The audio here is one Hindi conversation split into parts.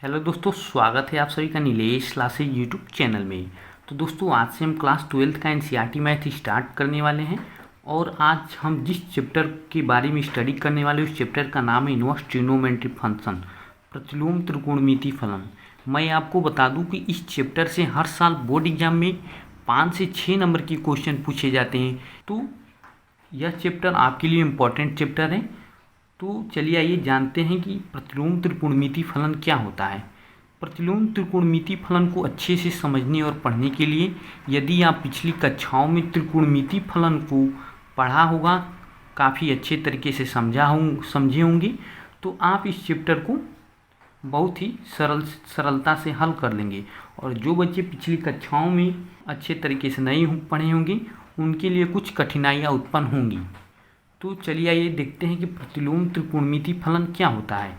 हेलो दोस्तों, स्वागत है आप सभी का नीलेश क्लासेज यूट्यूब चैनल में। तो दोस्तों, आज से हम क्लास 12th का एनसीईआरटी मैथ स्टार्ट करने वाले हैं और आज हम जिस चैप्टर के बारे में स्टडी करने वाले उस चैप्टर का नाम है इनवर्स ट्रिग्नोमेट्री फंक्शन, प्रतिलोम त्रिकोणमिति फलन। मैं आपको बता दूं कि इस चैप्टर से हर साल बोर्ड एग्जाम में 5 से 6 नंबर के क्वेश्चन पूछे जाते हैं। तो यह चैप्टर आपके लिए इम्पोर्टेंट चैप्टर है। तो चलिए आइए जानते हैं कि प्रतिलोम त्रिकोणमिति फलन क्या होता है। प्रतिलोम त्रिकोणमिति फलन को अच्छे से समझने और पढ़ने के लिए यदि आप पिछली कक्षाओं में त्रिकोणमिति फलन को पढ़ा होगा, काफ़ी अच्छे तरीके से समझे होंगे, तो आप इस चैप्टर को बहुत ही सरलता से हल कर लेंगे। और जो बच्चे पिछली कक्षाओं में अच्छे तरीके से नहीं पढ़े होंगे उनके लिए कुछ कठिनाइयाँ उत्पन्न होंगी। तो चलिए आइए देखते हैं कि प्रतिलोम त्रिकोणमिति फलन क्या होता है।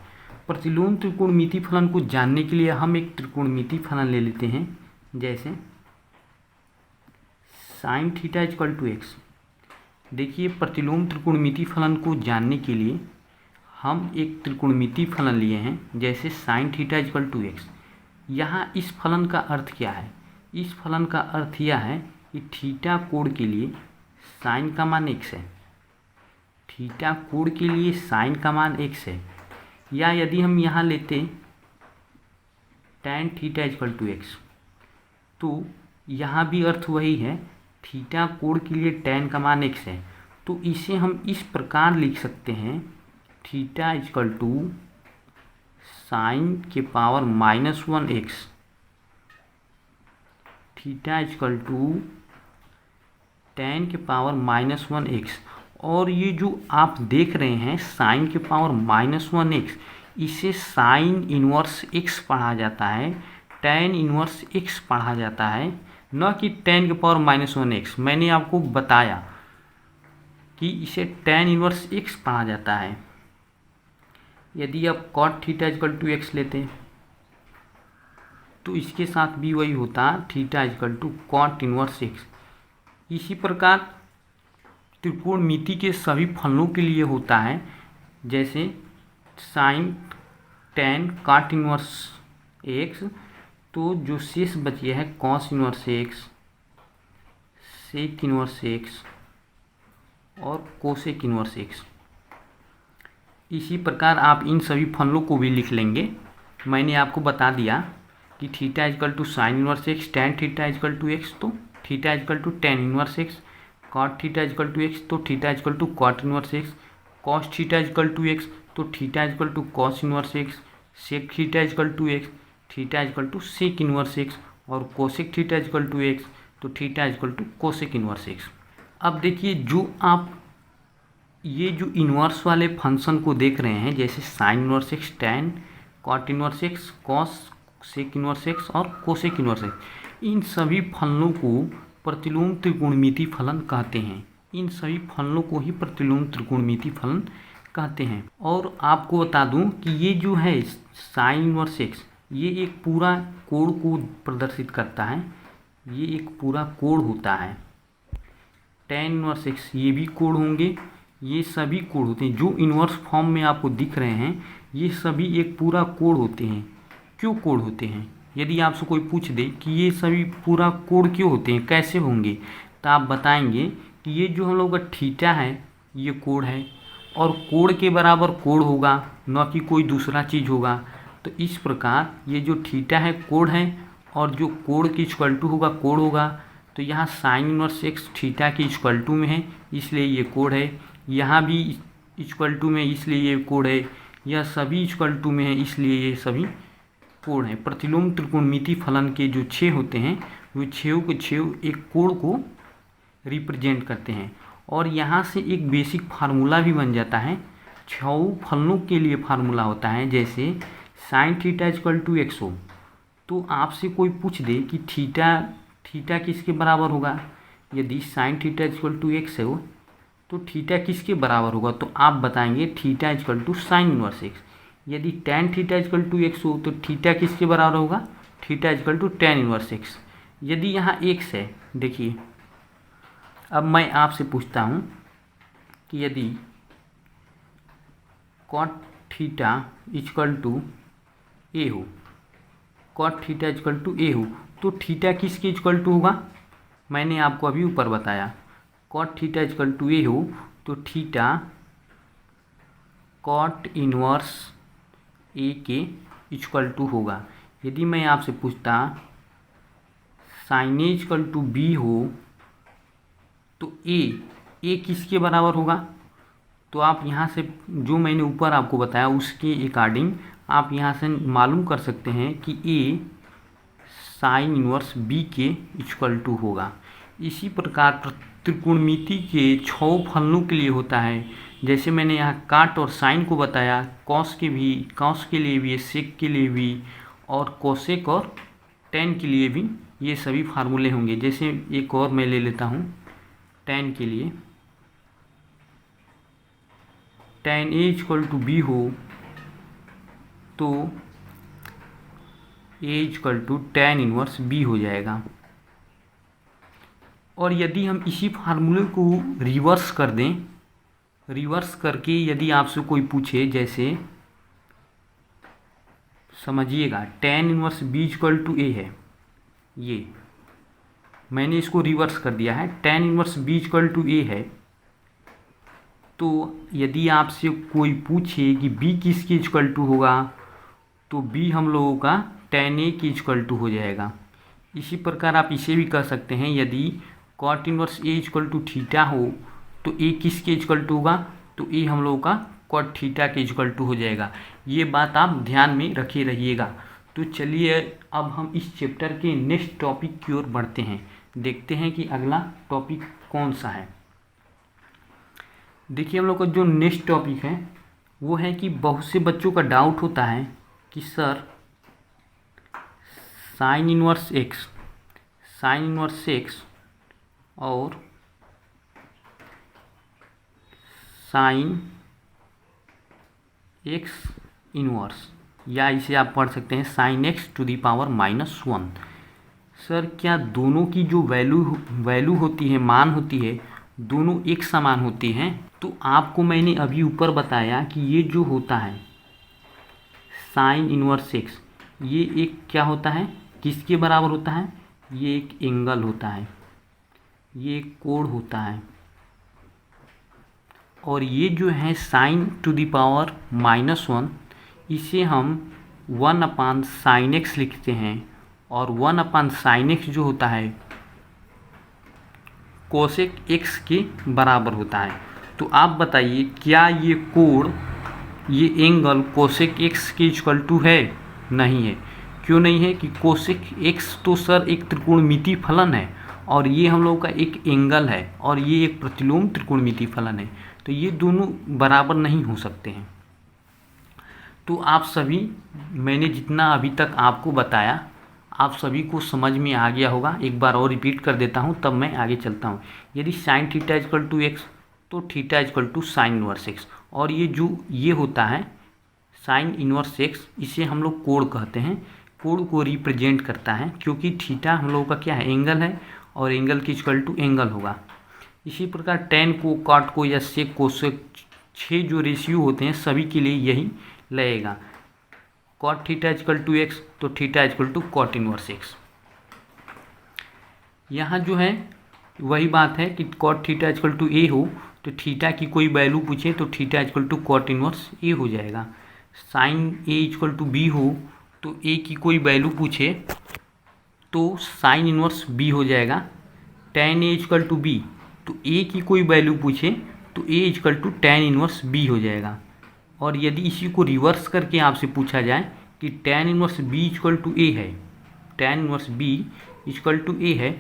प्रतिलोम त्रिकोणमिति फलन को जानने के लिए हम एक त्रिकोणमिति फलन ले लेते हैं, जैसे sine theta equal to x. देखिए, प्रतिलोम त्रिकोणमिति फलन को जानने के लिए हम एक त्रिकोणमिति फलन लिए हैं, जैसे sine theta equal to x. यहाँ इस फलन का अर्थ क्या है? इस फलन का अर्थ यह है कि थीटा कोण के लिए साइन का मान एक्स है। थीटा कोण के लिए साइन का मान एक्स है। या यदि हम यहाँ लेते tan theta equal to x, तो यहाँ भी अर्थ वही है, थीटा कोण के लिए tan का मान एक्स है। तो इसे हम इस प्रकार लिख सकते हैं, थीटा इक्वल टू साइन के power -1 x. Theta equal to tan के पावर -1 एक्स। और ये जो आप देख रहे हैं साइन के पावर -1 एक्स, इसे साइन इनवर्स एक्स पढ़ा जाता है, tan इनवर्स एक्स पढ़ा जाता है, न कि tan के पावर -1 एक्स। मैंने आपको बताया कि इसे tan इनवर्स एक्स पढ़ा जाता है। यदि आप cot theta equal to x लेते हैं तो इसके साथ भी वही होता, theta equal to cot inverse x. इसी प्रकार त्रिकोणमिति के सभी फलनों के लिए होता है, जैसे sine tan cot inverse x, तो जो शेष बचे है cos inverse x, sec inverse x और cosec इनवर्स एक्स। इसी प्रकार आप इन सभी फलनों को भी लिख लेंगे। मैंने आपको बता दिया कि theta equal to sine inverse x, tan theta equal to x, तो theta equal to tan inverse x, cot theta equal to x, तो theta equal to cot inverse x, cos theta equal to x, तो theta equal to cos inverse x, sec theta equal to x, theta equal to sec inverse x, और cosec theta equal to x, तो theta equal to cosec inverse x. अब देखिए, जो आप ये जो इनवर्स वाले फंक्शन को देख रहे हैं, जैसे sign inverse x, tan, cot inverse x, cos, sec inverse x और cosec इनवर्स एक्स, इन सभी फलनों को प्रतिलोम त्रिकोणमिति फलन कहते हैं। इन सभी फलनों को ही प्रतिलोम त्रिकोणमिति फलन कहते हैं। और आपको बता दूं कि ये जो है साइन इनवर्स एक्स, ये एक पूरा कोण को प्रदर्शित करता है। ये एक पूरा कोण होता है। tan इनवर्स एक्स, ये भी कोण होंगे, ये सभी कोण होते हैं। जो इनवर्स फॉर्म में आपको दिख रहे हैं ये सभी एक पूरा कोण होते हैं। क्यों कोण होते हैं? यदि आपसे कोई पूछ दे कि ये सभी पूरा कोण क्यों होते हैं, कैसे होंगे, तो आप बताएंगे कि ये जो हम लोग का थीटा है ये कोण है, और कोण के बराबर कोण होगा, न कि कोई दूसरा चीज़ होगा। तो इस प्रकार ये जो थीटा है कोण है, और जो कोण की इक्वल टू होगा कोण होगा। तो यहाँ साइन इनवर्स एक्स थीटा की इक्वल टू में है, इसलिए ये कोण है। यहाँ भी इक्वल टू में, इसलिए ये कोण है। यह सभी इक्वल टू में है, इसलिए ये सभी कोण है। प्रतिलोम त्रिकोणमिति फलन के जो छः होते हैं, वो छः के छः एक कोण को रिप्रेजेंट करते हैं। और यहाँ से एक बेसिक फार्मूला भी बन जाता है। छः फलनों के लिए फार्मूला होता है, जैसे sine theta equal to x हो, तो आपसे कोई पूछ दे कि थीटा किसके बराबर होगा। यदि sine theta equal to x हो तो थीटा किसके बराबर होगा, तो आप बताएंगे theta equal to sine inverse x. यदि tan theta equal to x हो तो थीटा किसके बराबर होगा, theta equal to tan inverse x. यदि यहाँ एक्स है, देखिए अब मैं आपसे पूछता हूँ कि यदि cot theta equal to a हो, cot theta equal to a हो, तो थीटा किसके इक्वल टू होगा, मैंने आपको अभी ऊपर बताया, cot theta equal to a हो तो थीटा कॉट इनवर्स ए के इक्वल टू होगा। यदि मैं आपसे पूछता sine A equal to B हो तो ए किसके बराबर होगा, तो आप यहाँ से जो मैंने ऊपर आपको बताया उसके अकॉर्डिंग आप यहाँ से मालूम कर सकते हैं कि ए साइन इनवर्स बी के इक्वल टू होगा। इसी प्रकार त्रिकोणमिति के 6 फलनों के लिए होता है, जैसे मैंने यहाँ काट और साइन को बताया, कॉस के लिए भी, सेक के लिए भी, और कोसेक और टेन के लिए भी ये सभी फार्मूले होंगे। जैसे एक और मैं ले लेता हूँ टेन के लिए, tan a equal to B हो तो a equal to tan inverse b हो जाएगा। और यदि हम इसी फार्मूले को रिवर्स कर दें, रिवर्स करके यदि आपसे कोई पूछे, जैसे समझिएगा tan inverse b equal to a है, ये मैंने इसको रिवर्स कर दिया है, tan inverse b equal to a है, तो यदि आपसे कोई पूछे कि बी किसके इक्वल टू होगा तो बी हम लोगों का टेन ए के इक्वल टू हो जाएगा। इसी प्रकार आप इसे भी कर सकते हैं, यदि cot inverse A equal to theta हो तो ए किसके इक्वल टू होगा, तो ए हम लोगों का कॉट थीटा के इक्वल टू हो जाएगा। ये बात आप ध्यान में रखे रहिएगा। तो चलिए अब हम इस चैप्टर के नेक्स्ट टॉपिक की ओर बढ़ते हैं, देखते हैं कि अगला टॉपिक कौन सा है। देखिए हम लोग का जो नेक्स्ट टॉपिक है वो है कि बहुत से बच्चों का डाउट होता है कि सर साइन इनवर्स एक्स और साइन एक्स इनवर्स, या इसे आप पढ़ सकते हैं sine x to the power -1, sir क्या दोनों की जो वैल्यू होती है, मान होती है, दोनों एक समान होती हैं? तो आपको मैंने अभी ऊपर बताया कि ये जो होता है साइन इनवर्स एक्स, ये एक क्या होता है, किसके बराबर होता है, ये एक एंगल होता है, ये एक कोण होता है। और ये जो है साइन टू द पावर -1, इसे हम 1/sin x लिखते हैं, और 1/sin x जो होता है कोसेक x के बराबर होता है। तो आप बताइए क्या ये कोण, ये एंगल कोसेक x के इक्वल टू है? नहीं है। क्यों नहीं है? कि कोसेक x तो सर एक त्रिकोणमिति फलन है और ये हम लोग का एक एंगल है और ये एक प्रतिलोम त्रिकोणमिति फलन है, तो ये दोनों बराबर नहीं हो सकते हैं। तो आप सभी, मैंने जितना अभी तक आपको बताया आप सभी को समझ में आ गया होगा। एक बार और रिपीट कर देता हूँ तब मैं आगे चलता हूँ। यदि sine theta equal to x तो theta equal to sine inverse x, और ये जो ये होता है साइन इनवर्स एक्स, इसे हम लोग कोण कहते हैं, कोण को रिप्रेजेंट करता है, क्योंकि थीटा हम लोगों का क्या है, एंगल है, और एंगल की इक्वल टू एंगल होगा। इसी प्रकार टेन को, कॉट को या सेक को, 6 जो रेशियो होते हैं सभी के लिए यही लगेगा। Cot theta equal to x तो theta equal to cot inverse x. यहाँ जो है वही बात है कि cot theta equal to a हो तो थीटा की कोई वैल्यू पूछे तो theta equal to cot inverse a हो जाएगा। Sine A equal to B हो तो ए की कोई वैल्यू पूछे तो साइन इनवर्स बी हो जाएगा। Tan a equal to b तो ए की कोई वैल्यू पूछे तो a equal to tan inverse b हो जाएगा। और यदि इसी को रिवर्स करके आपसे पूछा जाए कि tan inverse b equal to a है, tan inverse b equal to a है,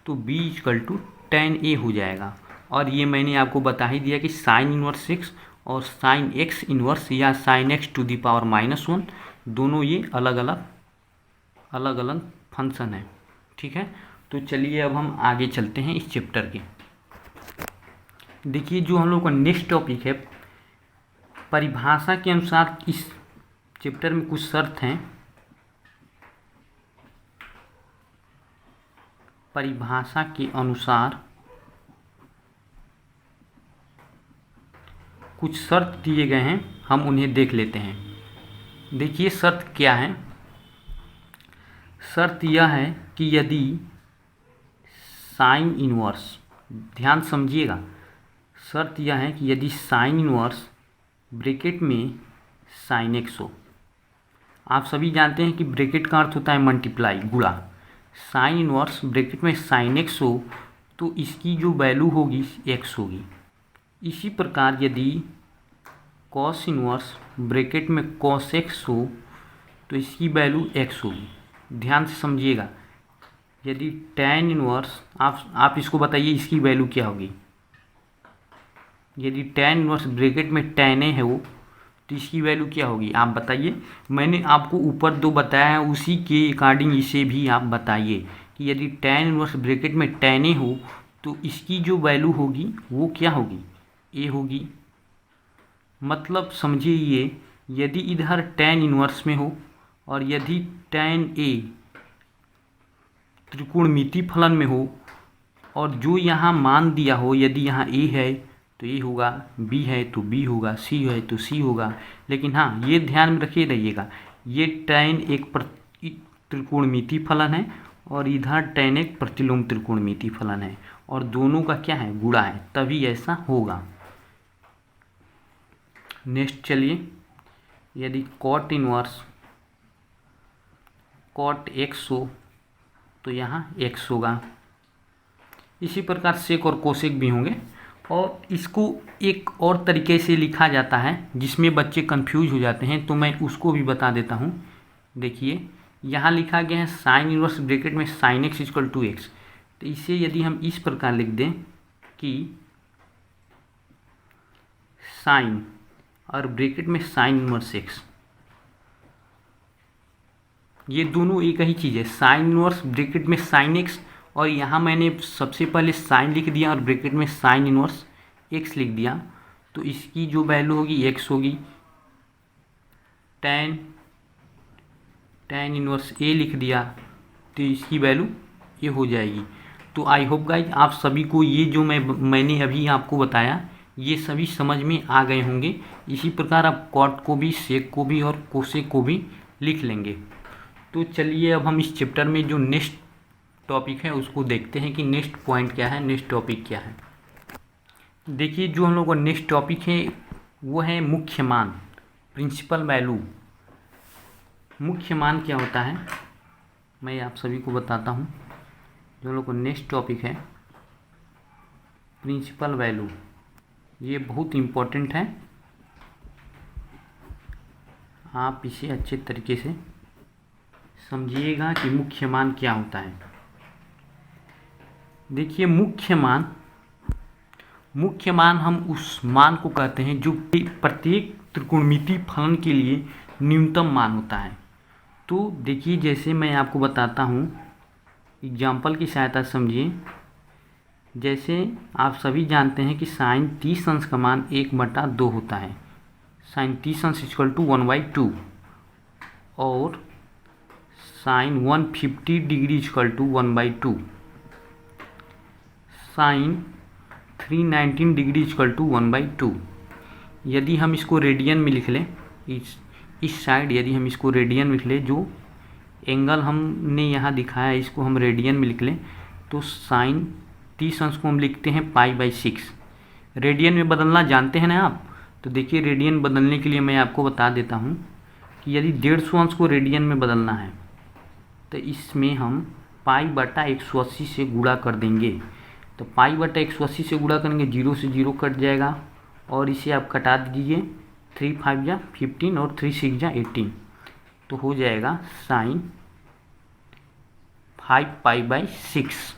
तो b equal to tan a हो जाएगा। और ये मैंने आपको बता ही दिया कि साइन इनवर्स एक्स और साइन एक्स इनवर्स या sine x to the power -1 दोनों ये अलग अलग फंक्शन है। ठीक है, तो चलिए अब हम आगे चलते हैं इस चैप्टर के। देखिए जो हम लोग का नेक्स्ट टॉपिक है, परिभाषा के अनुसार इस चैप्टर में कुछ शर्त हैं। परिभाषा के अनुसार कुछ शर्त दिए गए हैं, हम उन्हें देख लेते हैं। देखिए शर्त क्या है। शर्त यह है कि यदि साइन इनवर्स, ध्यान समझिएगा, शर्त यह है कि यदि साइन इनवर्स ब्रैकेट में साइन एक्स हो, आप सभी जानते हैं कि ब्रैकेट का अर्थ होता है मल्टीप्लाई, गुणा। साइन इनवर्स ब्रैकेट में साइन एक्स हो तो इसकी जो वैल्यू होगी एक्स होगी। इसी प्रकार यदि कॉस इनवर्स ब्रैकेट में कॉस एक्स हो तो इसकी वैल्यू एक्स होगी। ध्यान से समझिएगा, यदि tan इनवर्स, आप इसको बताइए इसकी वैल्यू क्या होगी। यदि tan इनवर्स ब्रैकेट में tan ए है वो, तो इसकी वैल्यू क्या होगी आप बताइए। मैंने आपको ऊपर दो बताया है, उसी के अकॉर्डिंग इसे भी आप बताइए कि यदि tan इनवर्स ब्रैकेट में tan ए हो तो इसकी जो वैल्यू होगी वो क्या होगी, ए होगी। मतलब समझिए ये, यदि इधर tan इनवर्स में हो और यदि tan ए त्रिकोणमिति फलन में हो और जो यहाँ मान दिया हो, यदि यहाँ ए है तो ए होगा, बी है तो बी होगा, सी है तो सी होगा। लेकिन हाँ, ये ध्यान में रखिए रहिएगा, ये tan एक त्रिकोणमिति फलन है और इधर tan एक प्रतिलोम त्रिकोणमिति फलन है और दोनों का क्या है, गुणा है, तभी ऐसा होगा। नेक्स्ट चलिए, यदि cot इनवर्स cot x हो तो यहाँ x होगा। इसी प्रकार सेक और कोसेक भी होंगे और इसको एक और तरीके से लिखा जाता है जिसमें बच्चे कंफ्यूज हो जाते हैं, तो मैं उसको भी बता देता हूँ। देखिए यहाँ लिखा गया है साइन इनवर्स ब्रैकेट में sine x equal to x, तो इसे यदि हम इस प्रकार लिख दें कि साइन और ब्रैकेट में साइन इनवर्स एक्स, ये दोनों एक ही चीज़ है। साइन इनवर्स ब्रैकेट में साइन एक्स और यहाँ मैंने सबसे पहले साइन लिख दिया और ब्रैकेट में साइन इनवर्स एक्स लिख दिया, तो इसकी जो वैल्यू होगी एक्स होगी। tan इनवर्स ए लिख दिया तो इसकी वैल्यू ये हो जाएगी। तो आई होप गाइज आप सभी को ये जो मैंने अभी आपको बताया ये सभी समझ में आ गए होंगे। इसी प्रकार आप कॉट को भी, सेक को भी और कोसेक को भी लिख लेंगे। तो चलिए अब हम इस चैप्टर में जो नेक्स्ट टॉपिक है उसको देखते हैं कि नेक्स्ट पॉइंट क्या है, नेक्स्ट टॉपिक क्या है। देखिए जो हम लोग का नेक्स्ट टॉपिक है वो है मुख्य मान, प्रिंसिपल वैल्यू। मुख्य मान क्या होता है मैं आप सभी को बताता हूँ। जो हम लोग का नेक्स्ट टॉपिक है प्रिंसिपल वैल्यू, ये बहुत इम्पोर्टेंट है, आप इसे अच्छे तरीके से समझिएगा कि मुख्य मान क्या होता है। देखिए मुख्य मान हम उस मान को कहते हैं जो प्रत्येक त्रिकोणमिति फलन के लिए न्यूनतम मान होता है। तो देखिए जैसे मैं आपको बताता हूँ, एग्जाम्पल की सहायता से समझिए। जैसे आप सभी जानते हैं कि साइन 30 अंश का मान 1/2 होता है, साइन 30 अंश इक्वल टू 1/2 और sine 150 degree equal to 1/2, sine 319 degree equal to 1/2। यदि हम इसको रेडियन में लिख लें, इस साइड यदि हम इसको रेडियन में लिख लें, जो एंगल हमने यहाँ दिखाया है इसको हम रेडियन में लिख लें, तो साइन 30 अंश को हम लिखते हैं π/6। रेडियन में बदलना जानते हैं ना आप, तो देखिए रेडियन बदलने के लिए मैं आपको बता देता हूँ कि यदि 150 अंश को रेडियन में बदलना है तो इसमें हम π/180 से गुणा कर देंगे। तो π/180 से गुणा करेंगे, 0 से 0 कट जाएगा और इसे आप कटा दीजिए, 3 5 जा 15 और 3 6 जा 18, तो हो जाएगा साइन 5π/6,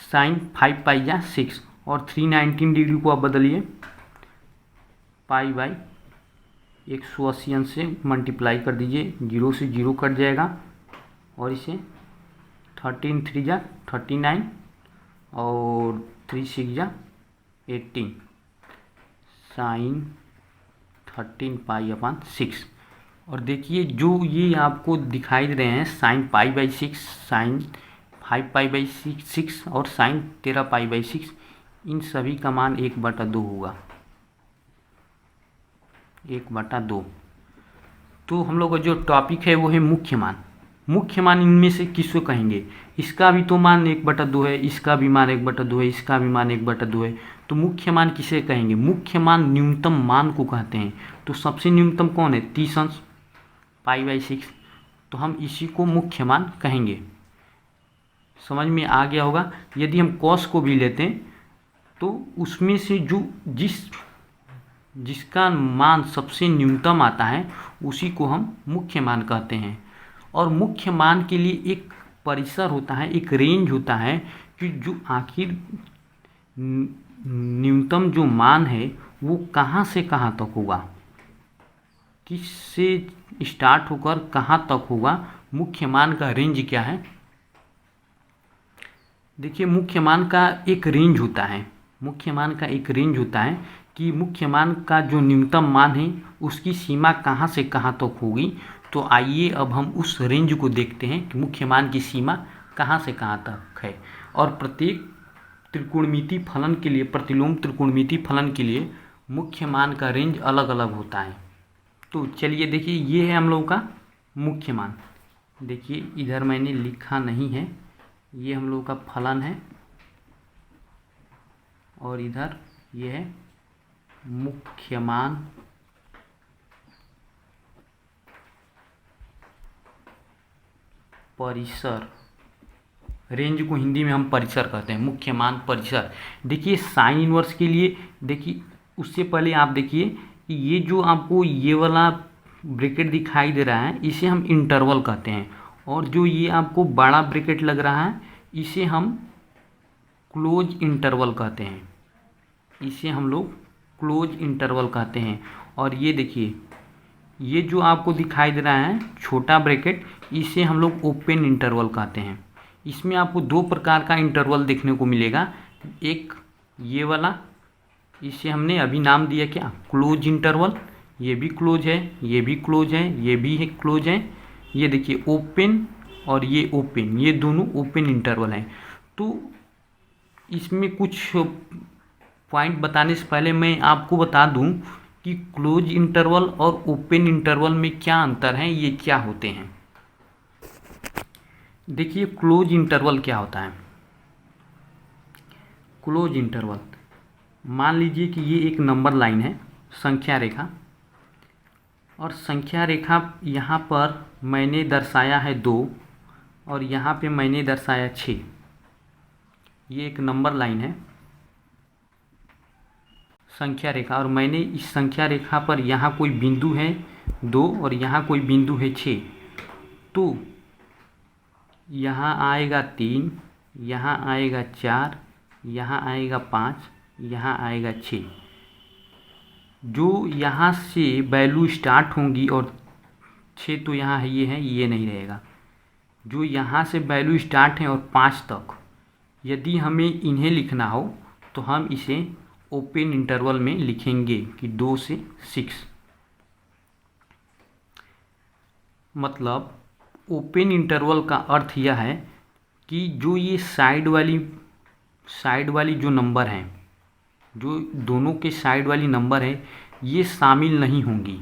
साइन 5π/6 और 319 डिग्री को आप बदलिए π/180 अंश से मल्टीप्लाई कर दीजिए, 0 से 0 कट जाएगा और इसे 13 3 जा 39 और 3 6 जा 18, साइन 13π/6। और देखिए जो ये आपको दिखाई दे रहे हैं साइन π/6, साइन 5π/6 और साइन 13π/6, इन सभी का मान 1/2 होगा, 1/2। तो हम लोग का जो टॉपिक है वो है मुख्य मान। मुख्य मान इनमें से किसको कहेंगे? इसका भी तो मान 1/2 है, इसका भी मान 1/2 है, इसका भी मान 1/2 है, तो मुख्य मान किसे कहेंगे? मुख्य मान न्यूनतम मान को कहते हैं। तो सबसे न्यूनतम कौन है? 30 अंश π/6, तो हम इसी को मुख्य मान कहेंगे। समझ में आ गया होगा। यदि हम कॉस को भी लेते हैं तो उसमें से जो जिसका मान सबसे न्यूनतम आता है उसी को हम मुख्य मान कहते हैं। और मुख्य मान के लिए एक परिसर होता है, एक रेंज होता है कि जो आखिर न्यूनतम जो मान है वो कहाँ से कहाँ तक होगा, किससे स्टार्ट होकर कहाँ तक होगा, मुख्य मान का रेंज क्या है? देखिए, मुख्य मान का एक रेंज होता है, मुख्य मान का एक रेंज होता है कि मुख्य मान का जो न्यूनतम मान है उसकी सीमा कहाँ से कहाँ तक होगी। तो आइए अब हम उस रेंज को देखते हैं कि मुख्य मान की सीमा कहाँ से कहाँ तक है। और प्रत्येक त्रिकोणमितीय फलन के लिए, प्रतिलोम त्रिकोणमितीय फलन के लिए मुख्य मान का रेंज अलग अलग होता है। तो चलिए देखिए, ये है हम लोगों का मुख्य मान। देखिए इधर मैंने लिखा नहीं है, ये हम लोगों का फलन है और इधर ये है मुख्य मान परिसर। रेंज को हिंदी में हम परिसर कहते हैं, मुख्य मान परिसर। देखिए साइन इनवर्स के लिए, देखिए उससे पहले आप देखिए कि ये जो आपको ये वाला ब्रैकेट दिखाई दे रहा है इसे हम इंटरवल कहते हैं, और जो ये आपको बड़ा ब्रैकेट लग रहा है इसे हम क्लोज इंटरवल कहते हैं, इसे हम लोग क्लोज इंटरवल कहते हैं। और ये देखिए, ये जो आपको दिखाई दे रहा है छोटा ब्रैकेट, इसे हम लोग ओपन इंटरवल कहते हैं। इसमें आपको दो प्रकार का इंटरवल देखने को मिलेगा, एक ये वाला, इसे हमने अभी नाम दिया क्या? Close interval. ये भी क्लोज है, ये भी क्लोज है, ये भी है क्लोज है। ये देखिए ओपन और ये ओपन, ये दोनों ओपन इंटरवल हैं। तो इसमें कुछ पॉइंट बताने से पहले मैं आपको बता दूं कि क्लोज इंटरवल और ओपन इंटरवल में क्या अंतर है, ये क्या होते हैं। देखिए क्लोज इंटरवल क्या होता है। क्लोज इंटरवल, मान लीजिए कि ये एक नंबर लाइन है, संख्या रेखा, और संख्या रेखा यहाँ पर मैंने दर्शाया है 2 और यहाँ पे मैंने दर्शाया 6। ये एक नंबर लाइन है संख्या रेखा, और मैंने इस संख्या रेखा पर यहाँ कोई बिंदु है 2 और यहाँ कोई बिंदु है 6। तो यहाँ आएगा 3, यहाँ आएगा 4, यहाँ आएगा 5, यहाँ आएगा 6। जो यहाँ से वैल्यू स्टार्ट होंगी, और 6 तो यहाँ है, ये नहीं रहेगा। जो यहाँ से वैल्यू स्टार्ट है और 5 तक, यदि हमें इन्हें लिखना हो तो हम इसे ओपन इंटरवल में लिखेंगे कि 2 से 6। मतलब ओपन इंटरवल का अर्थ यह है कि जो ये साइड वाली जो नंबर हैं, जो दोनों के साइड वाली नंबर है, ये शामिल नहीं होंगी।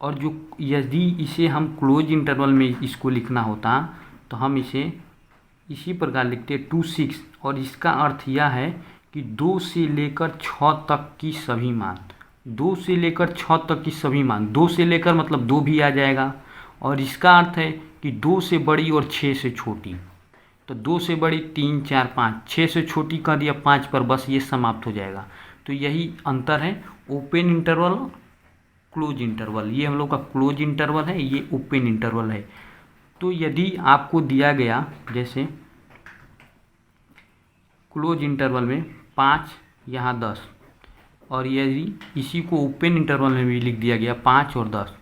और जो यदि इसे हम क्लोज इंटरवल में इसको लिखना होता तो हम इसे इसी प्रकार लिखते 2 6, और इसका अर्थ यह है कि 2 से लेकर 6 तक की सभी मान, 2 से लेकर 6 तक की सभी मान, 2 से लेकर मतलब 2 भी आ जाएगा, और इसका अर्थ है कि 2 से बड़ी और 6 से छोटी। तो 2 से बड़ी 3 4 5, 6 से छोटी कर दिया 5 पर, बस ये समाप्त हो जाएगा। तो यही अंतर है ओपन इंटरवल क्लोज इंटरवल। ये हम लोग का क्लोज इंटरवल है, ये ओपन इंटरवल है। तो यदि आपको दिया गया जैसे क्लोज इंटरवल में 5 यहाँ 10, और यदि इसी को ओपन इंटरवल में भी लिख दिया गया 5 और 10,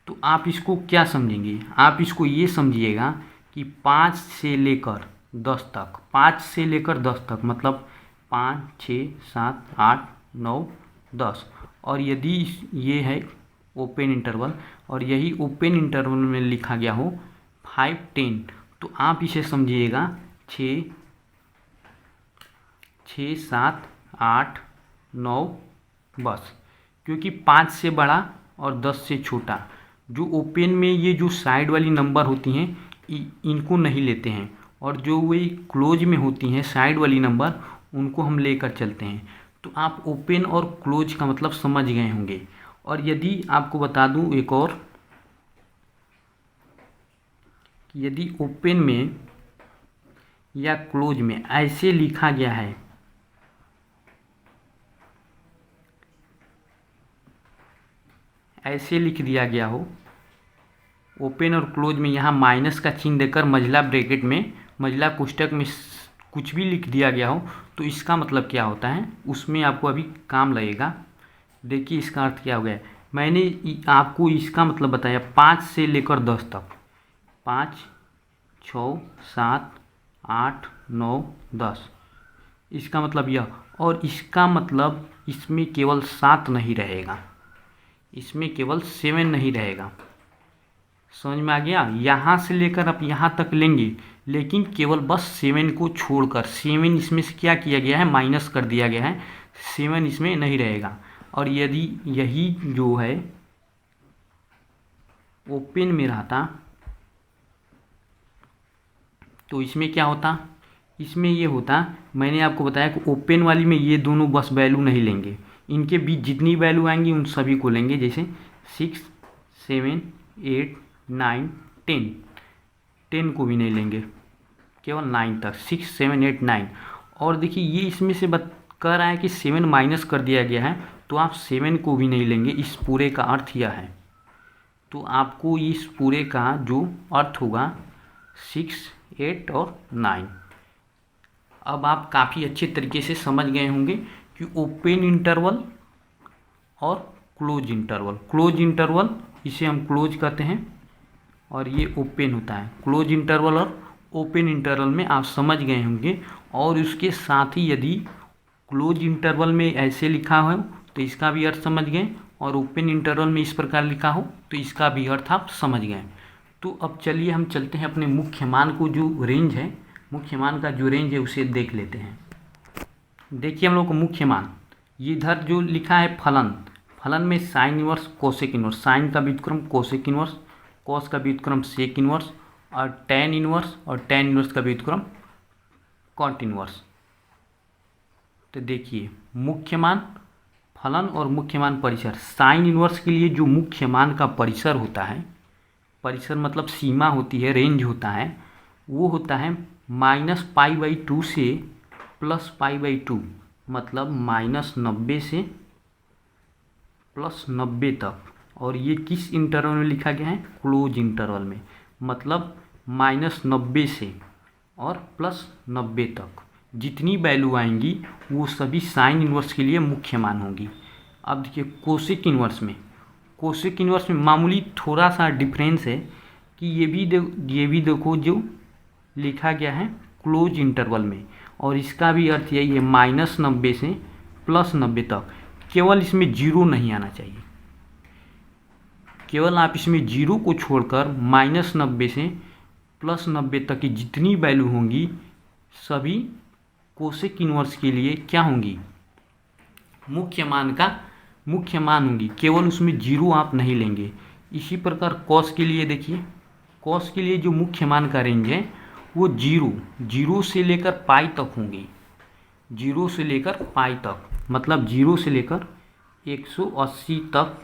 तो आप इसको क्या समझेंगे? आप इसको ये समझिएगा कि 5 से लेकर 10 तक, 5 से लेकर 10 तक मतलब 5 6 7 8 9 10, और यदि ये है ओपन इंटरवल और यही ओपन इंटरवल में लिखा गया हो 5 10, तो आप इसे समझिएगा 6 7 8 9 बस, क्योंकि 5 से बड़ा और 10 से छोटा, जो ओपन में ये जो साइड वाली नंबर होती हैं इनको नहीं लेते हैं, और जो वही क्लोज में होती हैं साइड वाली नंबर उनको हम लेकर चलते हैं। तो आप ओपन और क्लोज का मतलब समझ गए होंगे। और यदि आपको बता दूं एक और, कि यदि ओपन में या क्लोज में ऐसे लिखा गया है, ऐसे लिख दिया गया हो ओपन और क्लोज में, यहाँ माइनस का चिन्ह देकर मझला ब्रैकेट में, मझला कोष्ठक में कुछ भी लिख दिया गया हो, तो इसका मतलब क्या होता है उसमें आपको अभी काम लगेगा। देखिए इसका अर्थ क्या हो गया। मैंने आपको इसका मतलब बताया 5 से लेकर 10 तक, 5, 6, 7, 8, 9, 10, इसका मतलब यह। और इसका मतलब इसमें केवल 7 नहीं रहेगा, इसमें केवल 7 नहीं रहेगा। समझ में आ गया। यहाँ से लेकर आप यहाँ तक लेंगे, लेकिन केवल बस 7 को छोड़कर, 7 इसमें से क्या किया गया है, माइनस कर दिया गया है, 7 इसमें नहीं रहेगा। और यदि यही जो है ओपन में रहता तो इसमें क्या होता, इसमें ये होता, मैंने आपको बताया कि ओपन वाली में ये दोनों बस वैल्यू नहीं लेंगे, इनके बीच जितनी वैल्यू आएंगी उन सभी को लेंगे। जैसे 6, 7, 8, 9, 10, 10 को भी नहीं लेंगे, केवल 9 तक, 6, 7, 8, 9। और देखिए ये इसमें से कह रहा है कि 7 माइनस कर दिया गया है, तो आप 7 को भी नहीं लेंगे। इस पूरे का अर्थ यह है। तो आपको इस पूरे का जो अर्थ होगा 6, 8 और 9। अब आप काफ़ी अच्छे तरीके से समझ गए होंगे कि ओपन इंटरवल और क्लोज इंटरवल। क्लोज इंटरवल इसे हम क्लोज कहते हैं और ये ओपन होता है। क्लोज इंटरवल और ओपन इंटरवल में आप समझ गए होंगे। और उसके साथ ही यदि क्लोज इंटरवल में ऐसे लिखा हो तो इसका भी अर्थ समझ गए, और ओपन इंटरवल में इस प्रकार लिखा हो तो इसका भी अर्थ आप समझ गए। तो अब चलिए हम चलते हैं अपने मुख्य मान को, जो रेंज है, मुख्य मान का जो रेंज है उसे देख लेते हैं। देखिए हम लोग को मुख्य मान, ये इधर जो लिखा है फलन, फलन में sine inverse, cosec inverse, sine का व्युत्क्रम कोसेक इनवर्स, कॉस का व्युत्क्रम सेक इनवर्स, और टैन इनवर्स, और टैन इनवर्स का व्युत्क्रम कॉट इनवर्स। तो देखिए मुख्य मान, फलन और मुख्य मान परिसर। साइन इनवर्स के लिए जो मुख्य मान का परिसर होता है, परिसर मतलब सीमा होती है, रेंज होता है, वो होता है -π/2 से +π/2, मतलब -90 से +90 तक। और ये किस इंटरवल में लिखा गया है, क्लोज इंटरवल में, मतलब -90 से और +90 तक जितनी वैल्यू आएंगी वो सभी साइन इनवर्स के लिए मुख्य मान होंगी। अब देखिए कोसेक इनवर्स में, कोसेक इनवर्स में मामूली थोड़ा सा डिफरेंस है कि ये भी देखो जो लिखा गया है क्लोज इंटरवल में, और इसका भी अर्थ यही है -90 से +90 तक। केवल इसमें जीरो नहीं आना चाहिए, केवल आप इसमें जीरो को छोड़कर -90 से +90 तक की जितनी वैल्यू होंगी सभी कोसेक इनवर्स के लिए क्या होंगी, मुख्य मान होंगी। केवल उसमें जीरो आप नहीं लेंगे। इसी प्रकार कॉस के लिए देखिए, कॉस के लिए जो मुख्य मान का रेंज है वो जीरो से लेकर पाई तक होंगी, 0 से लेकर पाई तक, मतलब 0 से लेकर 180 तक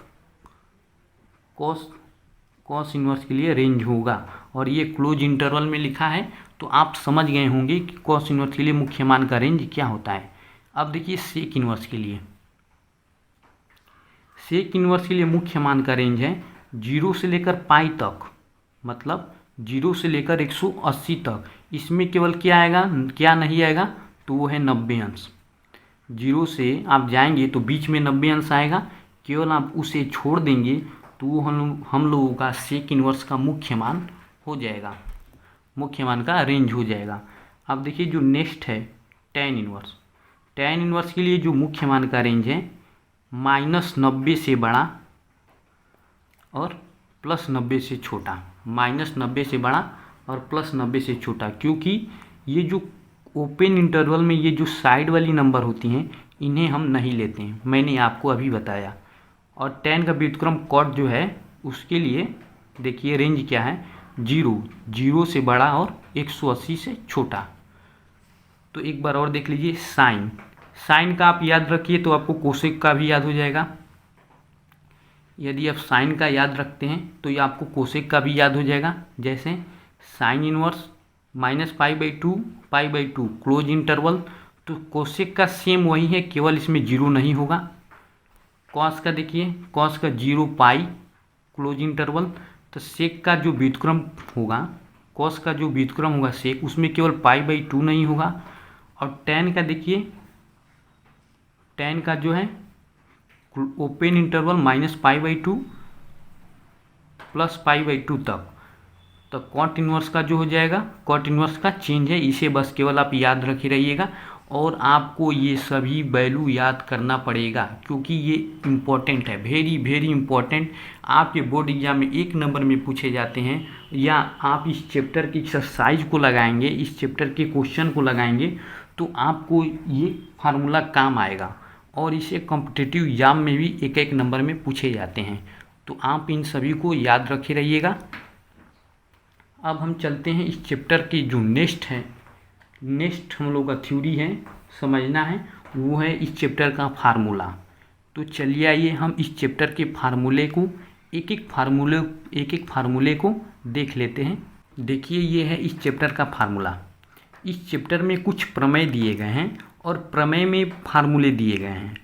कॉस इनवर्स के लिए रेंज होगा। और ये क्लोज इंटरवल में लिखा है, तो आप समझ गए होंगे कि कॉस इनवर्स के लिए मुख्य मान का रेंज क्या होता है। अब देखिए सेक इनवर्स के लिए, सेक इनवर्स के लिए मुख्य मान का रेंज है 0 से लेकर पाई तक, मतलब 0 से लेकर 180 तक। इसमें केवल क्या आएगा, क्या नहीं आएगा, तो वो है 90 अंश। 0 से आप जाएंगे तो बीच में 90 अंश आएगा, केवल आप उसे छोड़ देंगे तो वो हम लोगों का सेक इनवर्स का मुख्य मान हो जाएगा, मुख्य मान का रेंज हो जाएगा। अब देखिए जो नेक्स्ट है टैन इनवर्स, टैन इनवर्स के लिए जो मुख्य मान का रेंज है -90 से बड़ा और +90 से छोटा, -90 से बड़ा और +90 से छोटा। क्योंकि ये जो ओपन इंटरवल में ये जो साइड वाली नंबर होती हैं इन्हें हम नहीं लेते हैं, मैंने आपको अभी बताया। और टैन का व्युत्क्रम कॉट जो है उसके लिए देखिए रेंज क्या है, 0 से बड़ा और 180 से छोटा। तो एक बार और देख लीजिए, साइन का आप याद रखिए तो आपको कोसेक का भी याद हो जाएगा। यदि आप साइन का याद रखते हैं तो ये आपको कोसेक का भी याद हो जाएगा। जैसे साइन इनवर्स -π/2 π/2 क्लोज इंटरवल, तो कोसेक का सेम वही है, केवल इसमें 0 नहीं होगा। कॉस का देखिए, कॉस का 0 पाई क्लोज इंटरवल, तो सेक का जो व्युत्क्रम होगा, कॉस का जो व्युत्क्रम होगा सेक, उसमें केवल π/2 नहीं होगा। और टेन का देखिए, टेन का जो है ओपन इंटरवल -π/2 + π/2 तक। तो कॉट इनवर्स का जो हो जाएगा, कॉट इनवर्स का चेंज है, इसे बस केवल आप याद रखे रहिएगा। और आपको ये सभी वैल्यू याद करना पड़ेगा क्योंकि ये इम्पोर्टेंट है, वेरी वेरी इम्पोर्टेंट। आपके बोर्ड एग्जाम में 1 नंबर में पूछे जाते हैं, या आप इस चैप्टर की एक्सरसाइज को लगाएंगे, इस चैप्टर के क्वेश्चन को लगाएंगे तो आपको ये फार्मूला काम आएगा। और इसे कॉम्पिटिटिव एग्जाम में भी 1-1 नंबर में पूछे जाते हैं, तो आप इन सभी को याद रखे रहिएगा। अब हम चलते हैं इस चैप्टर की जो नेक्स्ट है, नेक्स्ट हम लोग का थ्योरी है, समझना है, वो है इस चैप्टर का फार्मूला। तो चलिए आइए हम इस चैप्टर के फार्मूले को एक एक फार्मूले को देख लेते हैं। देखिए ये है इस चैप्टर का फार्मूला। इस चैप्टर में कुछ प्रमेय दिए गए हैं और प्रमेय में फार्मूले दिए गए हैं,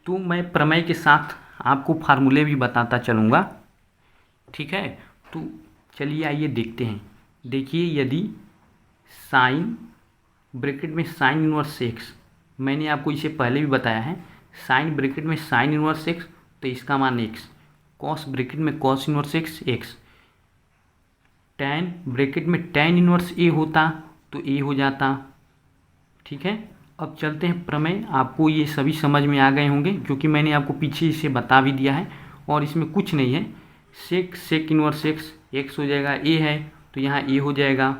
तो मैं प्रमेय के साथ आपको फार्मूले भी बताता चलूँगा, ठीक है। तो चलिए आइए देखते हैं। देखिए यदि साइन ब्रैकेट में साइन इनवर्स एक्स, मैंने आपको इसे पहले भी बताया है, साइन ब्रैकेट में साइन इनवर्स एक्स तो इसका मान एक्स, कॉस ब्रैकेट में cos inverse x x, tan bracket में टैन इनवर्स ए होता तो ए हो जाता, ठीक है। अब चलते हैं प्रमेय। आपको ये सभी समझ में आ गए होंगे क्योंकि मैंने आपको पीछे इसे बता भी दिया है और इसमें कुछ नहीं है। सेक इनवर्स एक्स एक्स हो जाएगा, ए है तो यहाँ ए हो जाएगा,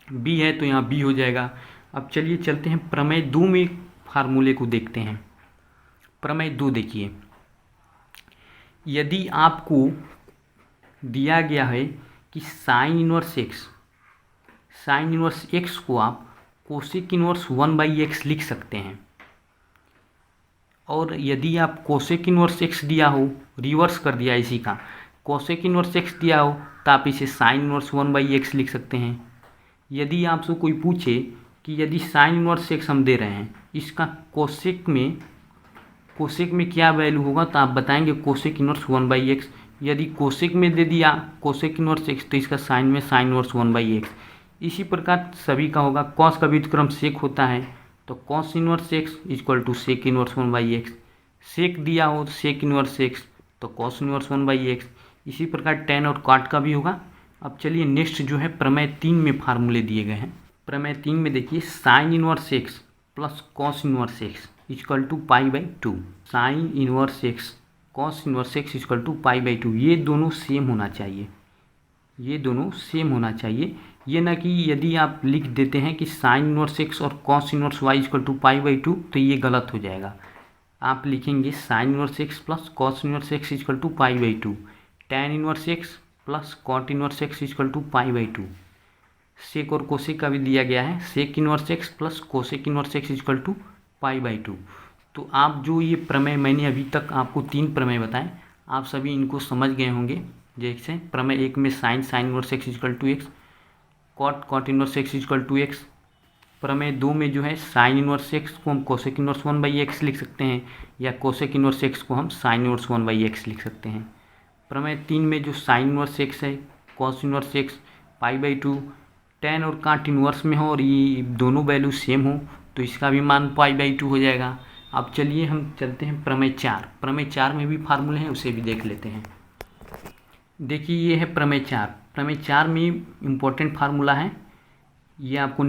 बी है तो यहाँ बी हो जाएगा। अब चलिए चलते हैं प्रमेय 2 में फार्मूले को देखते हैं। प्रमेय 2 देखिए, यदि आपको दिया गया है कि साइन इनवर्स एक्स को आप कोसेक इनवर्स 1/x लिख सकते हैं, और यदि आप कोसेक इनवर्स एक्स दिया हो, रिवर्स कर दिया इसी का, कोसेक इनवर्स एक्स दिया हो तो आप इसे साइन इनवर्स 1/x लिख सकते हैं। यदि आपसे कोई पूछे कि यदि साइन इनवर्स एक्स हम दे रहे हैं, इसका कोसेक में क्या वैल्यू होगा, तो आप बताएंगे कोसेक इनवर्स 1/x। यदि कोसेक में दे दिया कोसेक इनवर्स एक्स तो इसका साइन में साइन इनवर्स 1/x। इसी प्रकार सभी का होगा। कॉस का व्युत्क्रम सेक होता है तो cos inverse x equal to sec inverse 1/x। Sec दिया हो तो सेक इनवर्स एक्स तो कॉस इनवर्स 1/x। इसी प्रकार टेन और कॉट का भी होगा। अब चलिए नेक्स्ट जो है प्रमेय 3 में फार्मूले दिए गए हैं। प्रमेय 3 में देखिए sine inverse x plus cos inverse x equal to π/2। Sine inverse x cos inverse x equal to π/2, ये दोनों सेम होना चाहिए, ये दोनों सेम होना चाहिए। ये ना कि यदि आप लिख देते हैं कि साइन इनवर्स एक्स और cos inverse y equal to π/2 तो ये गलत हो जाएगा। आप लिखेंगे sine inverse x plus cos inverse x equal to π/2, tan inverse x plus cot inverse x equal to π/2। Sec और कोसेक का भी दिया गया है, sec inverse x plus cosec inverse x equal to π/2। तो आप जो ये प्रमेय मैंने अभी तक आपको 3 प्रमेय बताए, आप सभी इनको समझ गए होंगे। जैसे प्रमेय 1 में sine inverse x equal to x, cot inverse x equal to x. प्रमेय 2 में जो है साइन इनवर्स एक्स को हम कोसेक इनवर्स 1/x लिख सकते हैं, या कोसेक इनवर्स एक्स को हम साइन इनवर्स 1/x लिख सकते हैं। प्रमेय 3 में जो साइन इनवर्स एक्स है, कॉस इनवर्स एक्स, π/2, टैन और काट इनवर्स में हो और ये दोनों वैल्यू सेम हो तो इसका भी मान π/2 हो जाएगा। अब चलिए हम चलते हैं प्रमेय 4। प्रमेय 4 में भी फार्मूले हैं, उसे भी देख लेते हैं। देखिए ये है प्रमेय 4। प्रमेय 4 में इम्पोर्टेंट फार्मूला है। ये आपको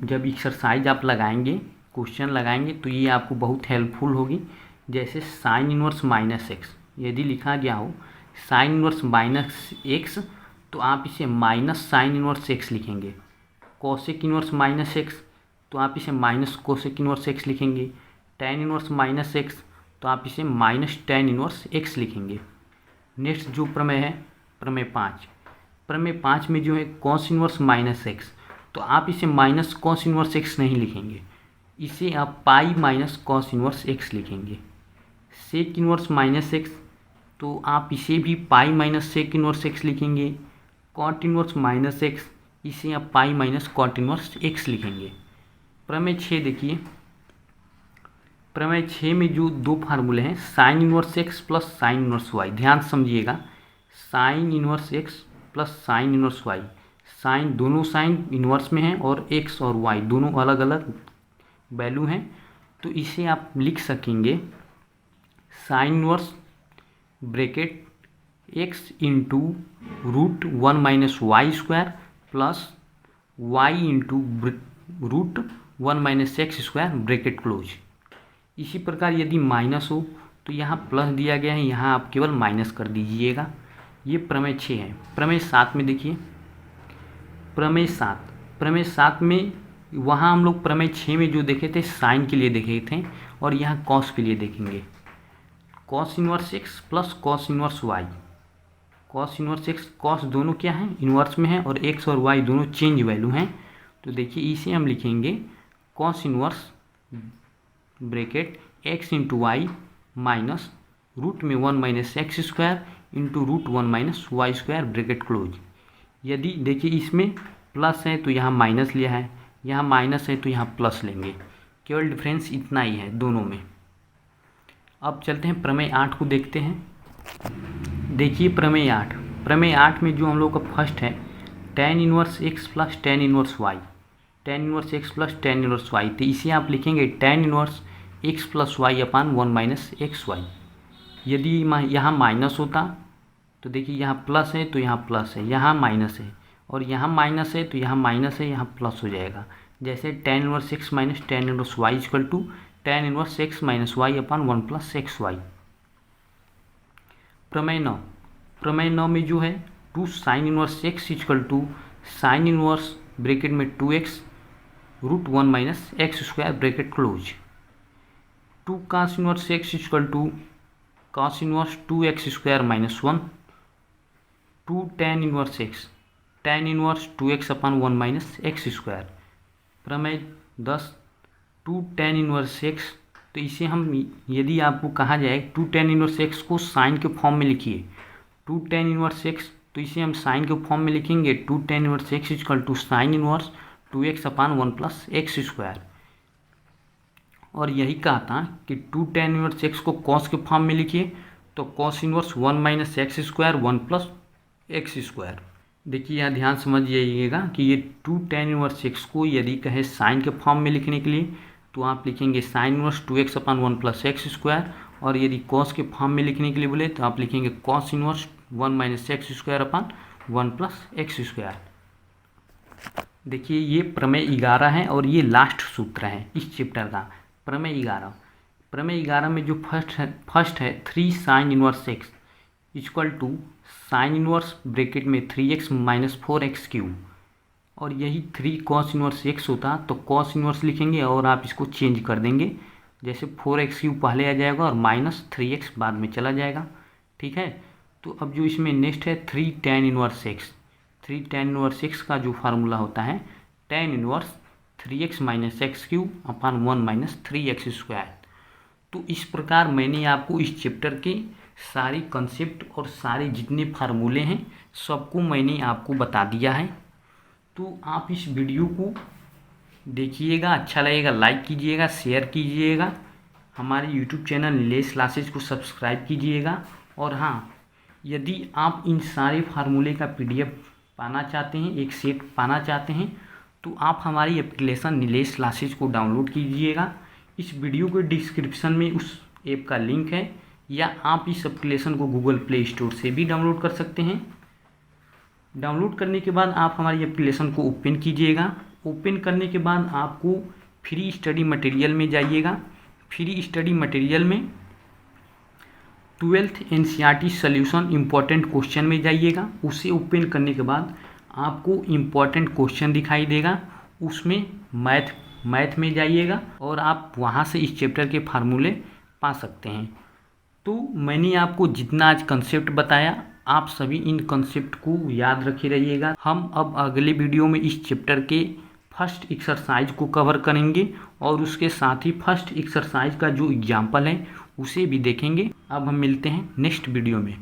जब एक्सरसाइज आप लगाएंगे, क्वेश्चन लगाएंगे तो ये आपको बहुत हेल्पफुल होगी। जैसे साइन इनवर्स -x यदि लिखा गया हो साइन इनवर्स -x तो आप इसे माइनस साइन इनवर्स x लिखेंगे। कोसेक इनवर्स -x तो आप इसे माइनस कोसेक इनवर्स x लिखेंगे। टैन इनवर्स -x तो आप इसे माइनस टैन इनवर्स x लिखेंगे। नेक्स्ट जो प्रमेय है प्रमेय 5, प्रमेय 5 में जो है कॉस इनवर्स माइनस एक्स, तो आप इसे माइनस कॉस इनवर्स एक्स नहीं लिखेंगे, इसे आप pi minus cos inverse x लिखेंगे। सेक इनवर्स माइनस एक्स, तो आप इसे भी pi minus sec inverse x लिखेंगे। कॉट इनवर्स माइनस एक्स, इसे आप pi minus cot inverse x लिखेंगे। प्रमेय 6 देखिए, प्रमेय 6 में जो दो फार्मूले हैं sine inverse x plus sine inverse y, ध्यान समझिएगा, sine inverse x plus sine inverse y, sine दोनों साइन इनवर्स में हैं और एक्स और वाई दोनों अलग अलग वैल्यू हैं, तो इसे आप लिख सकेंगे sine inverse bracket x into root 1 minus y square plus y into root 1 minus x square bracket close. इसी प्रकार यदि माइनस हो तो यहाँ प्लस दिया गया है, यहाँ आप केवल माइनस कर दीजिएगा। ये प्रमेय 6 है। प्रमेय 7 में देखिए, प्रमेय 7 में वहाँ हम लोग प्रमेय 6 में जो देखे थे साइन के लिए देखे थे और यहाँ कॉस के लिए देखेंगे। Cos inverse x plus cos inverse y, cos inverse x cos दोनों क्या है इनवर्स में है और एक्स और वाई दोनों चेंज वैल्यू हैं, तो देखिए इसे हम लिखेंगे cos inverse bracket x into y minus root में 1 minus x square into root 1 minus y square bracket close. यदि देखिए इसमें प्लस है तो यहाँ माइनस लिया है, यहाँ माइनस है तो यहाँ प्लस लेंगे, केवल डिफरेंस इतना ही है दोनों में। अब चलते हैं प्रमेय 8 को देखते हैं। देखिए प्रमेय 8 में जो हम लोग का फर्स्ट है tan inverse x plus tan inverse y, tan inverse x plus tan inverse y, तो इसे आप लिखेंगे tan inverse x plus y upon 1 minus x y. यदि यहाँ माइनस होता तो देखिए यहाँ प्लस है तो यहाँ प्लस है, यहाँ माइनस है और यहाँ माइनस है तो यहाँ माइनस है, यहाँ प्लस हो जाएगा। जैसे tan inverse x minus tan inverse y equal to tan inverse x minus y upon 1 plus x y. प्रमेय 9 में जो है 2 sine inverse x equal to sine inverse bracket में 2x root 1 minus x square bracket close. 2 cos inverse x equal to cos inverse 2x square minus 1, 2 tan inverse x tan inverse 2x upon 1 minus x square. प्रमेय 10 2 tan इनवर्स एक्स, तो इसे हम यदि आपको कहा जाए 2 tan इनवर्स एक्स को साइन के फॉर्म में लिखिए, 2 tan इनवर्स एक्स, तो इसे हम साइन के फॉर्म में लिखेंगे 2 tan inverse x equal to sine inverse 2x upon 1 plus x square. और यही कहा था कि 2 tan इनवर्स एक्स को कॉस के फॉर्म में लिखिए, तो cos inverse 1 minus x square 1 plus x square. देखिए यहाँ ध्यान समझ जाइएगा कि ये 2 tan इनवर्स एक्स को यदि कहे साइन के फॉर्म में लिखने के लिए तो आप लिखेंगे sine inverse 2x upon 1 plus x square, और यदि कॉस के फॉर्म में लिखने के लिए बोले तो आप लिखेंगे cos inverse 1 minus x square upon 1 plus x square. देखिए ये प्रमेय 11 है और ये लास्ट सूत्र है इस चैप्टर का, प्रमेय 11। प्रमेय 11 में जो फर्स्ट है 3 sine inverse x equal to sine inverse bracket में 3x माइनस 4x क्यूब, और यही 3 कॉस इनवर्स एक्स होता तो कॉस इनवर्स लिखेंगे और आप इसको चेंज कर देंगे, जैसे 4x क्यूब पहले आ जाएगा और माइनस 3x बाद में चला जाएगा, ठीक है। तो अब जो इसमें नेक्स्ट है 3 tan inverse x, 3 tan inverse x का जो फार्मूला होता है tan inverse 3x minus x cube अपान 1 माइनस 3x स्क्वायर। तो इस प्रकार मैंने आपको इस चैप्टर के सारे कंसेप्ट और सारे जितने फार्मूले हैं सबको मैंने आपको बता दिया है। तो आप इस वीडियो को देखिएगा, अच्छा लगेगा लाइक कीजिएगा, शेयर कीजिएगा, हमारे यूट्यूब चैनल नीलेश क्लासेज को सब्सक्राइब कीजिएगा। और हाँ, यदि आप इन सारे फार्मूले का PDF पाना चाहते हैं, एक सेट पाना चाहते हैं, तो आप हमारी एप्लीकेशन नीलेश क्लासेज को डाउनलोड कीजिएगा। इस वीडियो के डिस्क्रिप्शन में उस ऐप का लिंक है, या आप इस एप्लीकेशन को गूगल प्ले स्टोर से भी डाउनलोड कर सकते हैं। डाउनलोड करने के बाद आप हमारी एप्लीकेशन को ओपन कीजिएगा। ओपन करने के बाद आपको फ्री स्टडी मटेरियल में जाइएगा। फ्री स्टडी मटेरियल में 12th NCERT solution important question में जाइएगा। उसे ओपन करने के बाद आपको इम्पॉर्टेंट क्वेश्चन दिखाई देगा, उसमें मैथ में जाइएगा और आप वहाँ से इस चैप्टर के फार्मूले पा सकते हैं। तो मैंने आपको जितना आज कंसेप्ट बताया, आप सभी इन कंसेप्ट को याद रखे रहिएगा। हम अब अगले वीडियो में इस चैप्टर के फर्स्ट एक्सरसाइज को कवर करेंगे और उसके साथ ही फर्स्ट एक्सरसाइज का जो एग्जाम्पल है उसे भी देखेंगे। अब हम मिलते हैं नेक्स्ट वीडियो में।